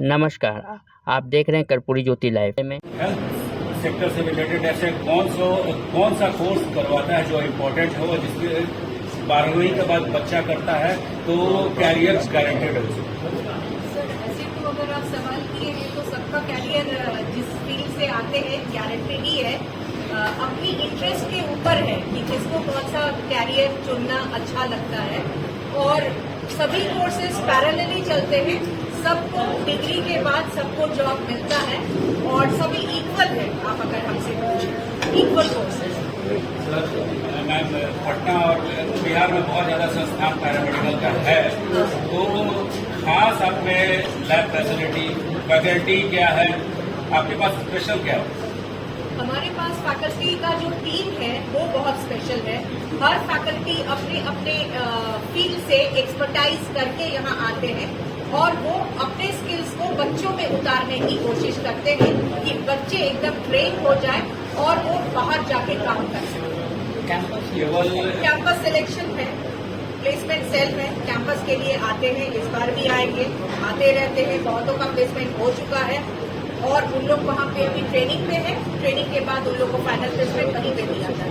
नमस्कार, आप देख रहे हैं कर्पूरी ज्योति लाइव में। हेल्थ सेक्टर से रिलेटेड ऐसे कौन सा कोर्स करवाता है जो इम्पोर्टेंट हो, जिसके 12वीं के बाद बच्चा करता है तो कैरियर गारंटेड है उसे? सर, ऐसे तो अगर आप सवाल किए हैं तो सबका कैरियर जिस फील्ड से आते हैं गारंटेड ही है। अपनी इंटरेस्ट के ऊपर है कि किसको कौन सा कैरियर चुनना अच्छा लगता है, और सभी कोर्सेज पैरेलली चलते हैं। सबको डिग्री के बाद सबको जॉब मिलता है और सभी इक्वल है। आप अगर हमसे पूछें इक्वल कोर्सेज। मैम, पटना और बिहार में बहुत ज़्यादा संस्थान पैरामेडिकल का है, तो खास आप में लैब फैकल्टी क्या है, आपके पास स्पेशल क्या है? हमारे पास फैकल्टी का जो टीम है वो बहुत स्पेशल है। हर फैकल्टी अपने अपने फील्ड से एक्सपर्टाइज करके यहाँ आते हैं और वो अपने स्किल्स को बच्चों में उतारने की कोशिश करते हैं कि बच्चे एकदम ट्रेन हो जाए और वो बाहर जाके काम कर सकें। कैंपस सिलेक्शन है, प्लेसमेंट सेल है, कैंपस के लिए आते हैं। इस बार भी आएंगे, आते रहते हैं। बहुतों का प्लेसमेंट हो चुका है और उन लोग वहाँ पे अभी ट्रेनिंग पे है। ट्रेनिंग के बाद उन लोग को फाइनल प्लेसमेंट वहीं पे दिया जाता है।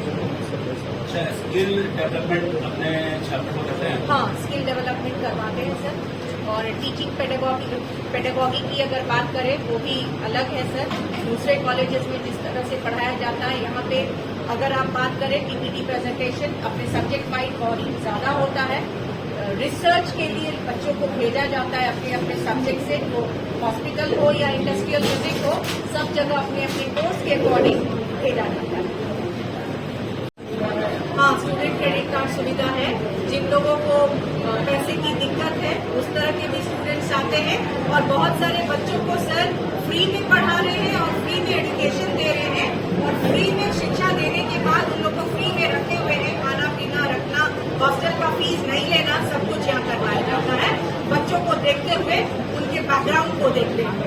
अच्छा, स्किल डेवलपमेंट अपने छात्रों को देते हैं? हाँ, स्किल डेवलपमेंट करवाते हैं सर। और टीचिंग पेडागॉगी की अगर बात करें वो भी अलग है सर। दूसरे कॉलेजेस में जिस तरह से पढ़ाया जाता है, यहाँ पे अगर आप बात करें पीपीटी प्रेजेंटेशन अपने सब्जेक्ट वाइज बहुत ही ज्यादा होता है। रिसर्च के लिए बच्चों को भेजा जाता है अपने अपने सब्जेक्ट से, वो हॉस्पिटल हो या इंडस्ट्रियल विजिट हो, सब जगह अपने अपने कोर्स के अकॉर्डिंग भेजा जाता है। हाँ, स्टूडेंट क्रेडिट कार्ड सुविधा है। जिन लोगों को पैसे की दिक्कत है उस तरह के भी स्टूडेंट्स आते हैं और बहुत सारे बच्चों को सर फ्री में पढ़ा रहे हैं और फ्री में एजुकेशन दे रहे हैं और फ्री में शिक्षा देने के बाद उन लोग को फ्री में रखे हुए हैं। खाना पीना रखना, हॉस्टल का फीस नहीं लेना, सब कुछ यहाँ करवाया जाता है। बच्चों को देखते हुए उनके बैकग्राउंड को देखते हुए।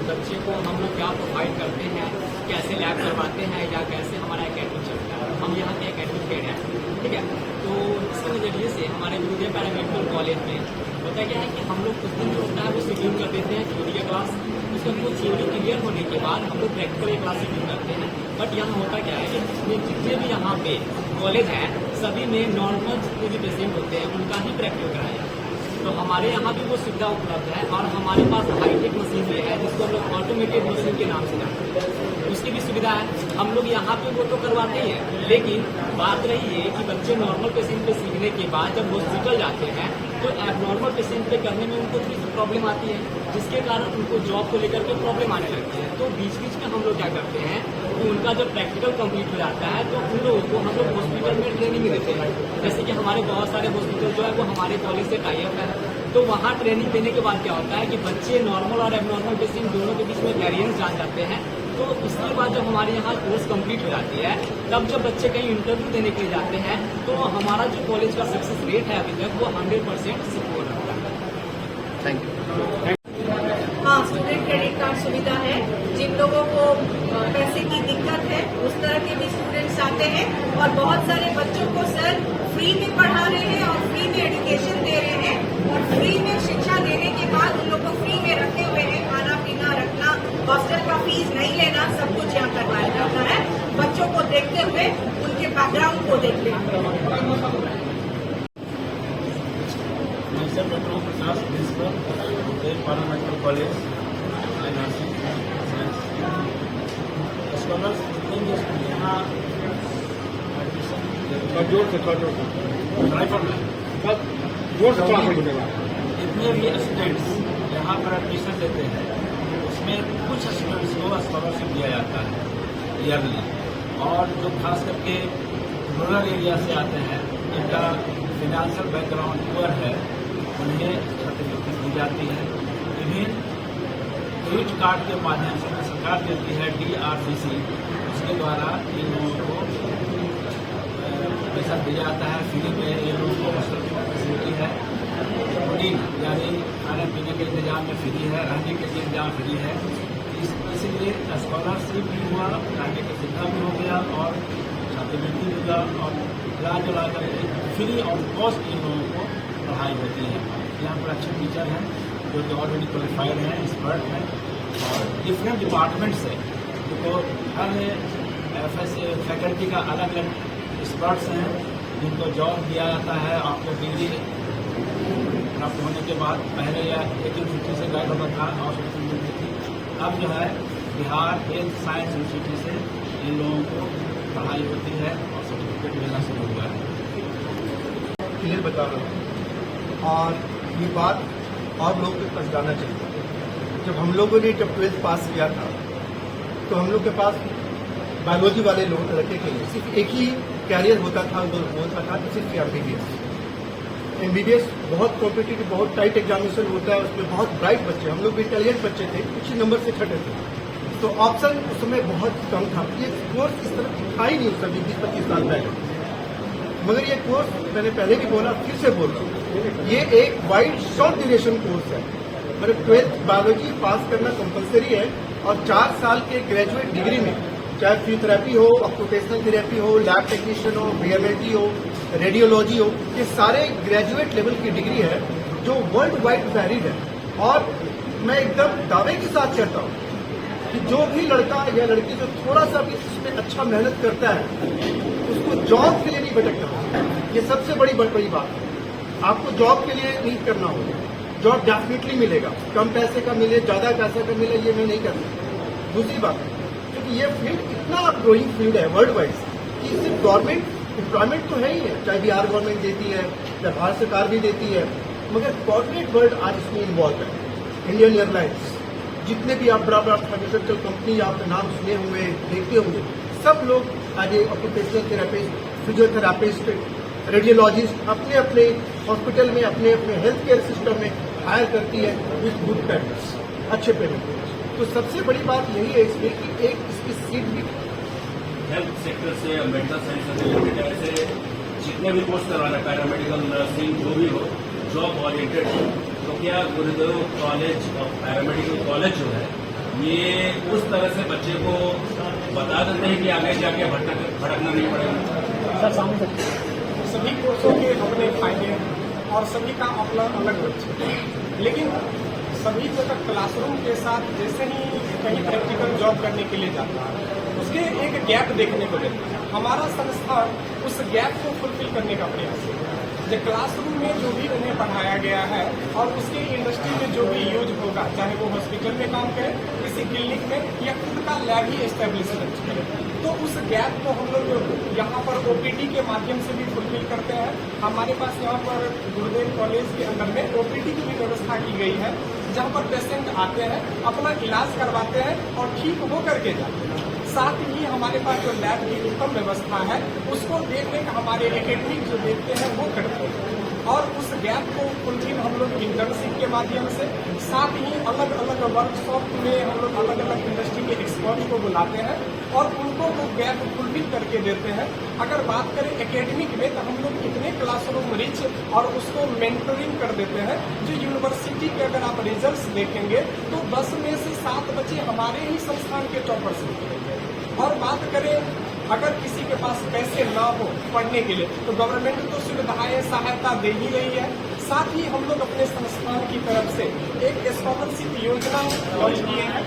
बच्चे को हम लोग क्या प्रोवाइड करते हैं, कैसे लैब करवाते हैं या कैसे हमारा एकेडमिक चलता है। हम यहाँ के एकेडमिक हेड हैं, ठीक है। तो इसके नज़रिए से हमारे गुरुदेव पैरामेडिकल कॉलेज में होता क्या है कि हम लोग कुछ दिन जो होता है वो शेड्यूल कर देते हैं थ्योरी का क्लास। उसका कुछ थ्योरी क्लियर होने के बाद हम लोग प्रैक्टिकल क्लास शेड्यूल करते हैं। बट यहाँ होता क्या है कि जितने भी यहाँ पे कॉलेज हैं सभी में नॉर्मल जितने भी पेशेंट होते हैं उनका ही प्रैक्टिकल कराया जाता है। तो हमारे यहाँ भी वो सुविधा उपलब्ध है और हमारे पास हाईटेक मशीन भी है जिसको हम लोग ऑटोमेटेड मशीन के नाम से जानते हैं, उसकी भी सुविधा है। हम लोग यहाँ पे वो तो करवाते ही हैं, लेकिन बात रही है कि बच्चे नॉर्मल पेशेंट पे सीखने के बाद जब हॉस्पिटल जाते हैं तो एबनॉर्मल पेशेंट पे करने में उनको थोड़ी प्रॉब्लम आती है, जिसके कारण उनको जॉब को लेकर के प्रॉब्लम आने लगती है। तो बीच बीच में हम लोग क्या करते हैं कि उनका जब प्रैक्टिकल कंप्लीट हो जाता है तो उन लोगों को हम लोग हॉस्पिटल में ट्रेनिंग देते हैं। जैसे कि हमारे बहुत सारे हॉस्पिटल जो है वो हमारे कॉलेज से टाई अप है, तो वहाँ ट्रेनिंग देने के बाद क्या होता है कि बच्चे नॉर्मल और एबनॉर्मल पेशेंट दोनों के बीच में वेरिएंस जान जाते हैं। तो इसके बाद जब हमारे यहाँ कोर्स कंप्लीट हो जाती है तब जब बच्चे कहीं इंटरव्यू देने के लिए जाते हैं तो हमारा जो कॉलेज का सक्सेस रेट है अभी तक वो 100% सिक्योर रहता है। Thank you. हाँ, स्टूडेंट क्रेडिट कार्ड सुविधा है। जिन लोगों को पैसे की दिक्कत है उस तरह के भी स्टूडेंट्स आते हैं और बहुत सारे बच्चों को सर फ्री में पढ़ा रहे हैं और फ्री में एजुकेशन दे रहे हैं और फ्री में शिक्षा देने के बाद उन लोग को फ्री में रखे हुए हैं। खाना पीना रखना, हॉस्टल का फीस नहीं लेना, सब कुछ यहाँ करवाया जाता है। बच्चों को देखते हुए उनके बैकग्राउंड को देखते हुए। Doctor Prakash principal paramedical college nursing scholars यहाँ जितने भी स्टूडेंट्स यहाँ पर एडमिशन लेते हैं उसमें कुछ स्टूडेंट्स को स्कॉलरशिप दिया जाता है ईयरली, और जो खास करके रूरल एरिया से आते हैं जिनका फिनेंशियल बैकग्राउंड पुअर है उन्हें सर्टिफिकेट दी जाती है। विभिन्न क्रेडिट कार्ड के माध्यम से सरकार देती है DRCC, उसके द्वारा इन लोगों को पैसा दिया जाता है फ्री में। ये लोगों को हॉस्टल की फैसिलिटी है, फूडिंग यानी खाने पीने के इंतजाम में फ्री है, रहने के लिए इंतजाम फ्री है। इसीलिए स्कॉलरशिप भी हुआ, रहने की सुविधा भी हो गया और छात्रवृत्ति मिला और इलाज उला करके फ्री ऑफ कॉस्ट इन लोगों को पढ़ाई होती है। यहाँ पर अच्छे टीचर हैं जो ऑलरेडी क्वालिफाइड हैं, एक्सपर्ट हैं और डिफरेंट डिपार्टमेंट से, तो हर FS फैकल्टी का अलग अलग एक्सपर्ट्स हैं जिनको जॉब दिया जाता है। आपको डिग्री प्राप्त होने के बाद पहले यह 1850 से गाइड होता था और मिलती थी। अब जो है बिहार हेल्थ साइंस यूनिवर्सिटी से इन लोगों को पढ़ाई होती है और सर्टिफिकेट मिलना शुरू हुआ है। क्लियर बता रहा हूँ और ये बात और लोगों के पास जाना चाहिए। जब हम लोगों ने 12th पास किया था तो हम लोग के पास बायोलॉजी वाले लोग लड़के के लिए सिर्फ एक ही कैरियर होता था, वो था सिर्फ MBBS बहुत कॉम्पिटिटिव, बहुत टाइट एग्जामिनेशन होता है, उसमें बहुत ब्राइट बच्चे, हम लोग भी इंटेलिजेंट बच्चे थे, कुछ ही नंबर से छठे थे, तो ऑप्शन उस समय बहुत कम था। ये कोर्स इस तरह था ही नहीं उस समय 20-25 साल पहले। मगर ये कोर्स मैंने पहले भी बोला, फिर से बोल रहा हूँ, ये एक वाइड शॉर्ट ड्यूरेशन कोर्स है। मतलब 12th बायोलॉजी पास करना कंपलसरी है और 4 साल के ग्रेजुएट डिग्री में चाहे फिजियोथेरेपी हो, ऑक्यूपेशनल थेरेपी हो, लैब टेक्नीशियन हो, बीएमएलटी हो, रेडियोलॉजी हो, ये सारे ग्रेजुएट लेवल की डिग्री है जो वर्ल्ड वाइड वैलिड है। और मैं एकदम दावे के साथ कहता हूँ कि जो भी लड़का या लड़की जो थोड़ा सा भी इसमें अच्छा मेहनत करता है उसको जॉब के लिए नहीं भटकना। ये सबसे बड़ी बात है। आपको जॉब के लिए नहीं करना होगा, जॉब डेफिनेटली मिलेगा, कम पैसे का मिले, ज्यादा पैसे का मिले, ये मैं नहीं करता। दूसरी बात, क्योंकि ये फील्ड इतना ग्रोइंग फील्ड है वर्ल्ड वाइड कि सिर्फ गवर्नमेंट एम्प्लॉयमेंट तो है ही है, चाहे बिहार गवर्नमेंट देती है, चाहे भारत सरकार भी देती है, मगर कॉर्पोरेट वर्ल्ड आज इसमें इन्वॉल्व है। इंडियन एयरलाइंस, जितने भी आप बड़ा बड़ा फार्मास्यूटिकल कंपनी आपके नाम सुने हुए, देखते होंगे, सब लोग आज ऑक्यूपेशनल थेरेपिस्ट, फिजियोथेरापिस्ट, रेडियोलॉजिस्ट अपने अपने हॉस्पिटल में, अपने अपने हेल्थ केयर सिस्टम में हायर करती है विथ गुड पेमेंट्स, अच्छे पेमेंट। तो सबसे बड़ी बात यही है इसमें कि एक इसकी सीट भी हेल्थ सेक्टर से मेडिकल साइंस से रिलेटेड ऐसे जितने भी कोर्स करवाना, पैरामेडिकल, नर्सिंग, जो भी हो, जॉब ओरिएंटेड हो, तो क्या गुरुदेव कॉलेज और पैरामेडिकल कॉलेज जो है ये उस तरह से बच्चे को बता देते हैं कि आगे जाके भटकना नहीं पड़ेगा। सभी कोर्सों के अपने फायदे और सभी का अपना अलग लक्ष्य है, लेकिन सभी जगह क्लासरूम के साथ जैसे ही कहीं प्रैक्टिकल जॉब करने के लिए जाता है उसके एक गैप देखने को मिलता है। हमारा संस्थान उस गैप को फुलफिल करने का प्रयास है। जो क्लासरूम में जो भी उन्हें पढ़ाया गया है और उसके इंडस्ट्री में जो भी यूज होगा, चाहे वो हॉस्पिटल में काम करे, किसी क्लिनिक में या खुद का लैब ही एस्टेब्लिश करे, तो उस गैप को हम लोग यहाँ पर OPD के माध्यम से भी फुलफिल करते हैं। हमारे पास यहाँ पर गुरुदेव कॉलेज के अंदर में OPD की भी व्यवस्था की गई है, जहाँ पर पेशेंट आते हैं, अपना इलाज करवाते हैं और ठीक हो करके जाते हैं। साथ ही हमारे पास जो लैब की उत्तम व्यवस्था है उसको देखने का हमारे एकेडमिक जो देखते हैं वो करते हैं और उस गैप को फुलफिल हम लोग इंटर्नशिप के माध्यम से, साथ ही अलग अलग वर्कशॉप में हम लोग अलग अलग इंडस्ट्री के एक्सपर्ट को बुलाते हैं और उनको वो गैप फुलफिल करके देते हैं। अगर बात करें एकेडमिक में तो हम लोग कितने क्लासरूम रिच और उसको मेंटरिंग कर देते हैं। जो यूनिवर्सिटी के अगर आप रिजल्ट देखेंगे तो 10 में से 7 बच्चे हमारे ही संस्थान के टॉपर से निकलेंगे। और बात करें अगर किसी के पास पैसे ना हो पढ़ने के लिए तो गवर्नमेंट तो सुविधाएं सहायता दे ही रही है। साथ ही हम लोग अपने संस्थान की तरफ से एक स्कॉलरशिप योजना लॉन्च किए हैं।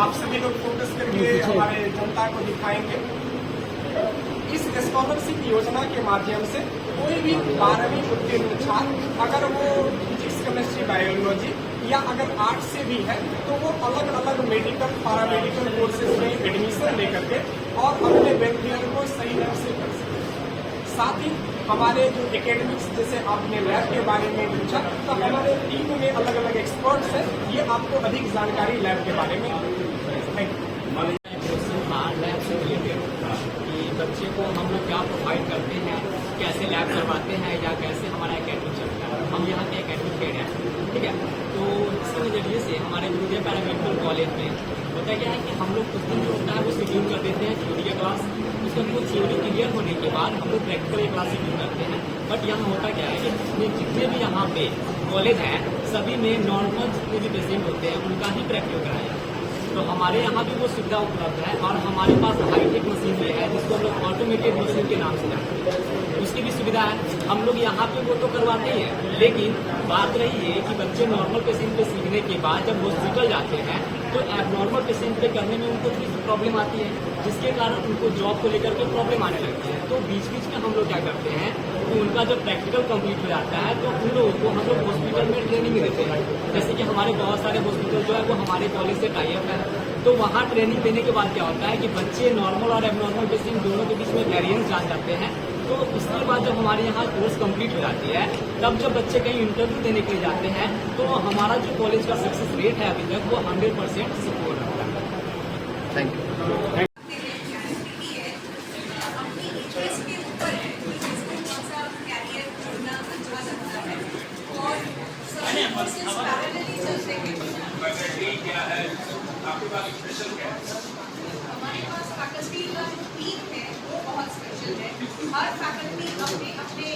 आप सभी लोग फोकस करके हमारे जनता को दिखाएंगे। इस स्कॉलरशिप योजना के माध्यम से कोई भी 12वीं उत्तीर्ण छात्र अगर वो फिजिक्स, केमिस्ट्री, बायोलॉजी या अगर आर्ट्स से भी है तो वो अलग अलग मेडिकल, पैरामेडिकल कोर्सेज में एडमिशन लेकर के और अपने वेलफेयर को सही ढंग से कर सकते। साथ ही हमारे जो एकेडमिक्स, जैसे आपने लैब के बारे में पूछा, तो हमारे टीम में अलग अलग एक्सपर्ट्स हैं, ये आपको अधिक जानकारी लैब के बारे में। Thank you. लैब से रिलेटेड कि बच्चे को हम लोग क्या प्रोवाइड करते हैं, कैसे लैब करवाते हैं या कैसे हमारा एकेडमिक चलता है। हम यहाँ के एकेडमिक हेड हैं, ठीक है। तो इसके नज़रिए से हमारे गुरुदेव पैरामेडिकल कॉलेज में होता क्या है कि हम लोग कुछ दिन जो होता है वो शेड्यूल कर देते हैं थ्योरी का क्लास, उसका वो थ्योरी क्लियर होने के बाद हम लोग प्रैक्टिकल क्लास शेड्यूल करते हैं। बट यहाँ होता क्या है कि जितने भी यहाँ पे कॉलेज हैं सभी में नॉर्मल जितने भी पेशेंट होते हैं उनका ही प्रैक्टिकल कराया। तो हमारे यहाँ भी वो सुविधा उपलब्ध है और हमारे पास हाईटेक मशीन भी है जिसको हम लोग ऑटोमेटेड मशीन के नाम से जानते हैं, उसकी भी सुविधा है, हम लोग यहाँ पे वो तो करवाते ही हैं, लेकिन बात रही है कि बच्चे नॉर्मल पेशेंट पे सीखने के बाद जब हॉस्पिटल जाते हैं तो एबनॉर्मल पेशेंट पे करने में उनको थोड़ी सी प्रॉब्लम आती है, जिसके कारण उनको जॉब को लेकर के प्रॉब्लम आने लगती है। तो बीच बीच में हम लोग क्या करते हैं कि उनका जब प्रैक्टिकल कंप्लीट हो जाता है तो उन लोगों को हम लोग हॉस्पिटल में ट्रेनिंग देते हैं। जैसे कि हमारे बहुत सारे हॉस्पिटल जो है वो हमारे कॉलेज से टाई अप है, तो वहाँ ट्रेनिंग देने के बाद क्या होता है कि बच्चे नॉर्मल और एबनॉर्मल पेशेंट दोनों के बीच में वेरिएंस जान जाते हैं। तो उसके बाद जब हमारे यहाँ कोर्स कंप्लीट हो जाती है, तब जब बच्चे कहीं इंटरव्यू देने के लिए जाते हैं तो हमारा जो कॉलेज का सक्सेस रेट है अभी तक वो 100% सिक्योर रहता है। Thank you. फैकल्टी क्या है आपके पास, स्पेशल क्या है? हमारे पास फैकल्टी का जो टीम है वो बहुत स्पेशल है। हर फैकल्टी अपने अपने